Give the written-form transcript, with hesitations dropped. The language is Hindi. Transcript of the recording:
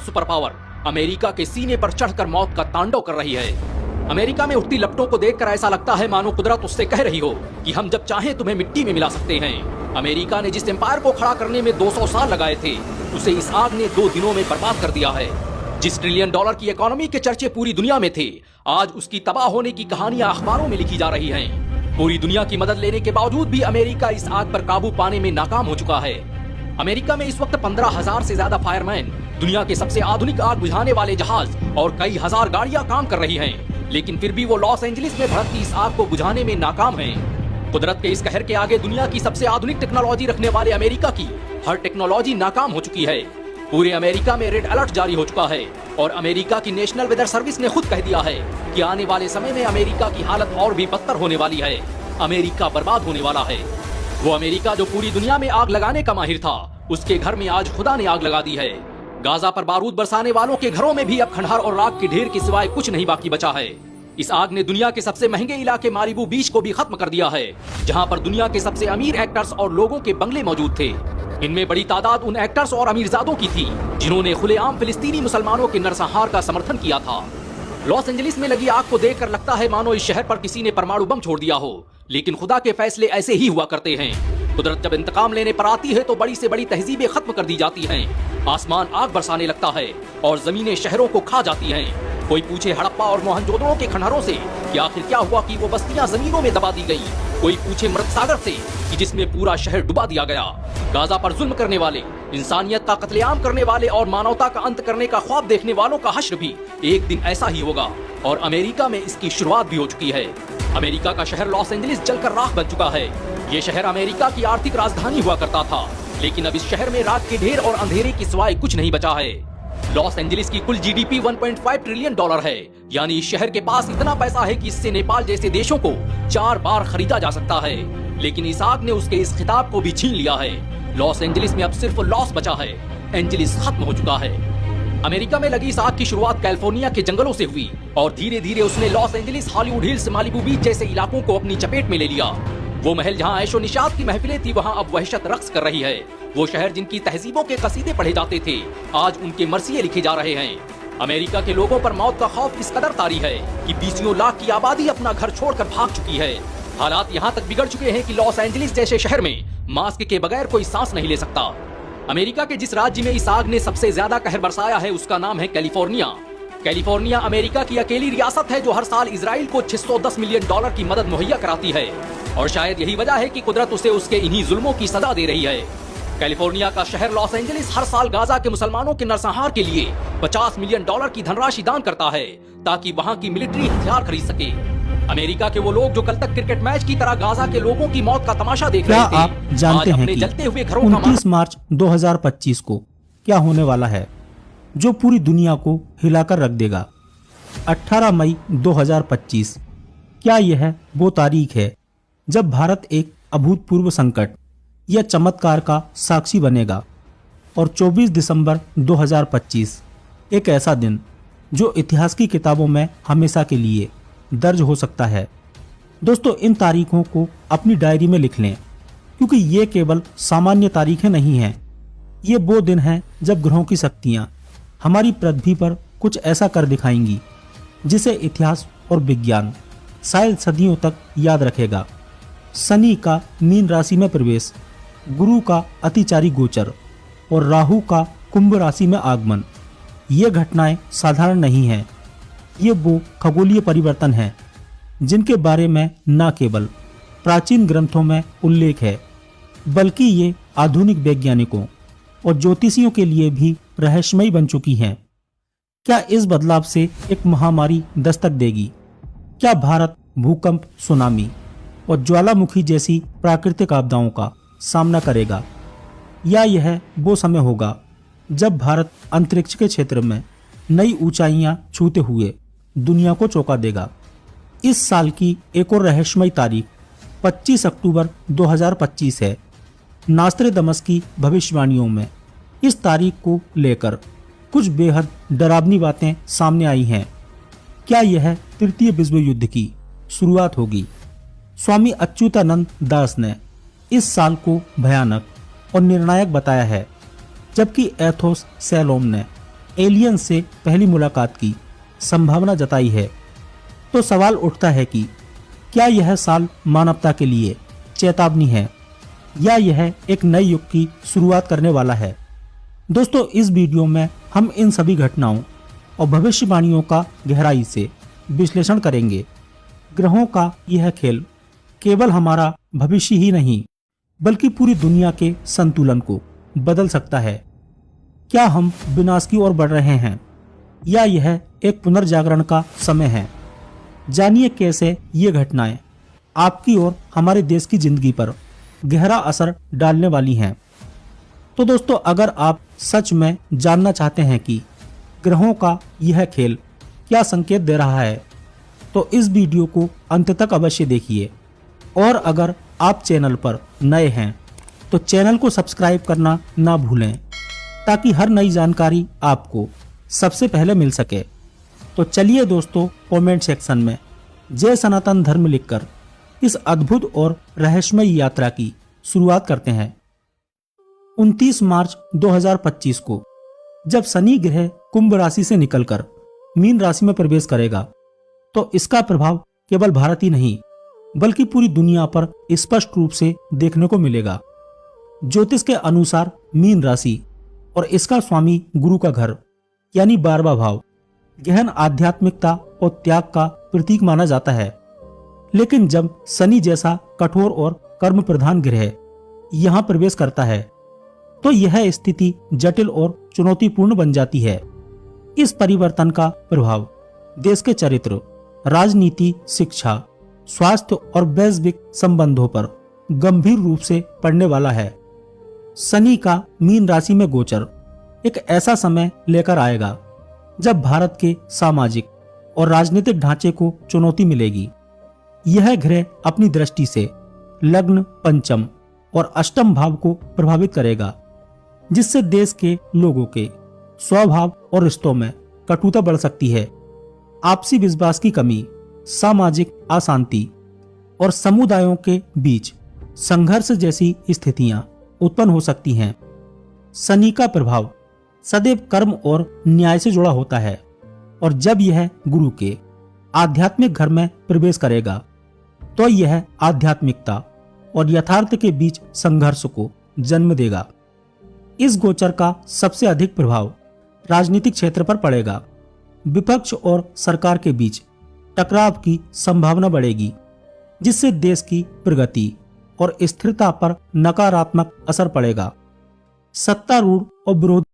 सुपर पावर अमेरिका के सीने पर चढ़कर मौत का तांडव कर रही है। अमेरिका में उठती लपटों को देखकर ऐसा लगता है मानो कुदरत उससे कह रही हो कि हम जब चाहें तुम्हें मिट्टी में मिला सकते हैं। अमेरिका ने जिस एम्पायर को खड़ा करने में 200 साल लगाए थे, उसे इस आग ने 2 दिनों में बर्बाद कर दिया है। जिस ट्रिलियन डॉलर की इकोनॉमी के चर्चे पूरी दुनिया में थे, आज उसकी तबाह होने की कहानियां अखबारों में लिखी जा रही हैं। पूरी दुनिया की मदद लेने के बावजूद भी अमेरिका इस आग पर काबू पाने में नाकाम हो चुका है। अमेरिका में इस वक्त 15,000 से ज्यादा फायरमैन, दुनिया के सबसे आधुनिक आग बुझाने वाले जहाज और कई हजार गाड़ियां काम कर रही हैं, लेकिन फिर भी वो लॉस एंजलिस में भड़कती इस आग को बुझाने में नाकाम हैं। कुदरत के इस कहर के आगे दुनिया की सबसे आधुनिक टेक्नोलॉजी रखने वाले अमेरिका की हर टेक्नोलॉजी नाकाम हो चुकी है। पूरे अमेरिका में रेड अलर्ट जारी हो चुका है और अमेरिका की नेशनल वेदर सर्विस ने खुद कह दिया है कि आने वाले समय में अमेरिका की हालत और भी बदतर होने वाली है। अमेरिका बर्बाद होने वाला है। वो अमेरिका जो पूरी दुनिया में आग लगाने का माहिर था, उसके घर में आज खुदा ने आग लगा दी है। गाजा पर बारूद बरसाने वालों के घरों में भी अब खंडहर और राख के ढेर के सिवाय कुछ नहीं बाकी बचा है। इस आग ने दुनिया के सबसे महंगे इलाके मालिबू बीच को भी खत्म कर दिया है, जहां पर दुनिया के सबसे अमीर एक्टर्स और लोगों के बंगले मौजूद थे। इनमें बड़ी तादाद उन एक्टर्स और अमीरजादों की थी जिन्होंने खुलेआम फिलिस्तीनी मुसलमानों के नरसंहार का समर्थन किया था। लॉस एंजलिस में लगी आग को देखकर लगता है मानो इस शहर पर किसी ने परमाणु बम छोड़ दिया हो, लेकिन खुदा के फैसले ऐसे ही हुआ करते हैं। कुदरत जब इंतकाम लेने पर आती है तो बड़ी से बड़ी तहजीबें खत्म कर दी जाती हैं। आसमान आग बरसाने लगता है और जमीनें शहरों को खा जाती हैं। कोई पूछे हड़प्पा और मोहनजोदड़ो के खंडहरों से कि आखिर क्या हुआ कि वो बस्तियां जमीनों में दबा दी गई। कोई पूछे मृत सागर से कि जिसमें पूरा शहर डुबा दिया गया। गाजा पर जुल्म करने वाले, इंसानियत का कत्लेआम करने वाले और मानवता का अंत करने का ख्वाब देखने वालों का हश्र भी एक दिन ऐसा ही होगा और अमेरिका में इसकी शुरुआत भी हो चुकी है। अमेरिका का शहर लॉस एंजलिस जलकर राख बन चुका है। ये शहर अमेरिका की आर्थिक राजधानी हुआ करता था, लेकिन अब इस शहर में राख के ढेर और अंधेरे की सिवाय कुछ नहीं बचा है। लॉस एंजलिस की कुल जीडीपी 1.5 ट्रिलियन डॉलर है, यानी इस शहर के पास इतना पैसा है कि इससे नेपाल जैसे देशों को 4 बार खरीदा जा सकता है। लेकिन इस आग ने उसके इस खिताब को भी छीन लिया है। लॉस एंजलिस में अब सिर्फ लॉस बचा है, एंजलिस खत्म हो चुका है। अमेरिका में लगी इस आग की शुरुआत कैलिफोर्निया के जंगलों से हुई और धीरे धीरे उसने Los Angeles, Hollywood Hills, Malibu Beach जैसे इलाकों को अपनी चपेट में ले लिया। वो महल जहां ऐशो निशात की महफिलें थी, वहां अब वहशत रक्स कर रही है। वो शहर जिनकी तहजीबों के कसीदे पढ़े जाते थे, आज उनके मरसिये लिखे जा रहे हैं। अमेरिका के लोगों पर मौत का खौफ इस कदर तारी है कि 20 लाख की आबादी अपना घर छोड़कर भाग चुकी है। हालात यहाँ तक बिगड़ चुके हैं कि लॉस एंजलिस जैसे शहर में मास्क के बगैर कोई सांस नहीं ले सकता। अमेरिका के जिस राज्य में इस आग ने सबसे ज्यादा कहर बरसाया है, उसका नाम है कैलिफोर्निया। कैलिफोर्निया अमेरिका की अकेली रियासत है जो हर साल इजराइल को $610 मिलियन की मदद मुहैया कराती है और शायद यही वजह है कि कुदरत उसे उसके इन्हीं जुल्मों की सजा दे रही है। कैलिफोर्निया का शहर लॉस एंजलिस हर साल गाजा के मुसलमानों के नरसंहार के लिए $50 मिलियन की धनराशि दान करता है ताकि वहाँ की मिलिट्री हथियार खरीद सके। अमेरिका के वो लोग जो कल तक क्रिकेट मैच की तरह गाजा के लोगों की मौत का तमाशा देख रहे थे, आप जानते हैं कि जलते हुए घरों 29 मार्च 2025 को क्या होने वाला है जो पूरी दुनिया को हिलाकर रख देगा। 18 मई 2025, क्या यह वो तारीख है जब भारत एक अभूतपूर्व संकट या चमत्कार का साक्षी बनेगा? और 24 दिसंबर 2025 एक ऐसा दिन जो इतिहास की किताबों में हमेशा के लिए दर्ज हो सकता है। दोस्तों, इन तारीखों को अपनी डायरी में लिख लें, क्योंकि ये केवल सामान्य तारीखें नहीं हैं। ये वो दिन हैं जब ग्रहों की शक्तियाँ हमारी पृथ्वी पर कुछ ऐसा कर दिखाएंगी जिसे इतिहास और विज्ञान शायद सदियों तक याद रखेगा। शनि का मीन राशि में प्रवेश, गुरु का अतिचारी गोचर और राहु का कुंभ राशि में आगमन, ये घटनाएं साधारण नहीं हैं। ये वो खगोलीय परिवर्तन हैं जिनके बारे में न केवल प्राचीन ग्रंथों में उल्लेख है, बल्कि ये आधुनिक वैज्ञानिकों और ज्योतिषियों के लिए भी रहस्यमयी बन चुकी हैं। क्या इस बदलाव से एक महामारी दस्तक देगी? क्या भारत भूकंप, सुनामी और ज्वालामुखी जैसी प्राकृतिक आपदाओं का सामना करेगा? या यह वो समय होगा जब भारत अंतरिक्ष के क्षेत्र में नई ऊंचाइयां छूते हुए दुनिया को चौंका देगा? इस साल की एक और रहस्यमयी तारीख 25 अक्टूबर 2025 है। नास्ट्रेदमस की भविष्यवाणियों में इस तारीख को लेकर कुछ बेहद डरावनी बातें सामने आई हैं। क्या यह तृतीय विश्व युद्ध की शुरुआत होगी? स्वामी अच्युतानंद दास ने इस साल को भयानक और निर्णायक बताया है, जबकि एथोस सैलोम ने एलियन से पहली मुलाकात की संभावना जताई है, तो सवाल उठता है कि क्या यह साल मानवता के लिए चेतावनी है या यह एक नए युग की शुरुआत करने वाला है। दोस्तों, इस वीडियो में हम इन सभी घटनाओं और भविष्यवाणियों का गहराई से विश्लेषण करेंगे। ग्रहों का यह खेल केवल हमारा भविष्य ही नहीं बल्कि पूरी दुनिया के संतुलन को बदल सकता है। क्या हम विनाश की ओर बढ़ रहे हैं या यह एक पुनर्जागरण का समय है? जानिए कैसे ये घटनाएं आपकी और हमारे देश की जिंदगी पर गहरा असर डालने वाली हैं। तो दोस्तों, अगर आप सच में जानना चाहते हैं कि ग्रहों का यह खेल क्या संकेत दे रहा है, तो इस वीडियो को अंत तक अवश्य देखिए। और अगर आप चैनल पर नए हैं तो चैनल को सब्सक्राइब करना ना भूलें, ताकि हर नई जानकारी आपको सबसे पहले मिल सके। तो चलिए दोस्तों, कमेंट सेक्शन में जय सनातन धर्म लिखकर इस अद्भुत और रहस्यमय यात्रा की शुरुआत करते हैं। 29 मार्च 2025 को जब शनि ग्रह कुंभ राशि से निकलकर मीन राशि में प्रवेश करेगा, तो इसका प्रभाव केवल भारत ही नहीं बल्कि पूरी दुनिया पर स्पष्ट रूप से देखने को मिलेगा। ज्योतिष के अनुसार मीन राशि और इसका स्वामी गुरु का घर यानी 12वां भाव गहन आध्यात्मिकता और त्याग का प्रतीक माना जाता है। लेकिन जब शनि जैसा कठोर और कर्म प्रधान ग्रह यहाँ प्रवेश करता है, तो यह स्थिति जटिल और चुनौतीपूर्ण बन जाती है। इस परिवर्तन का प्रभाव देश के चरित्र, राजनीति, शिक्षा, स्वास्थ्य और वैश्विक संबंधों पर गंभीर रूप से पड़ने वाला है। शनि का मीन राशि में गोचर एक ऐसा समय लेकर आएगा जब भारत के सामाजिक और राजनीतिक ढांचे को चुनौती मिलेगी। यह ग्रह अपनी दृष्टि से लग्न, पंचम और अष्टम भाव को प्रभावित करेगा, जिससे देश के लोगों के स्वभाव और रिश्तों में कटुता बढ़ सकती है। आपसी विश्वास की कमी, सामाजिक अशांति और समुदायों के बीच संघर्ष जैसी स्थितियां उत्पन्न हो सकती हैं। शनि का प्रभाव सदैव कर्म और न्याय से जुड़ा होता है, और जब यह गुरु के आध्यात्मिक घर में प्रवेश करेगा, तो यह आध्यात्मिकता और यथार्थ के बीच संघर्ष को जन्म देगा। इस गोचर का सबसे अधिक प्रभाव राजनीतिक क्षेत्र पर पड़ेगा। विपक्ष और सरकार के बीच टकराव की संभावना बढ़ेगी, जिससे देश की प्रगति और स्थिरता पर नकारात्मक असर पड़ेगा। सत्तारूढ़ और विरोधी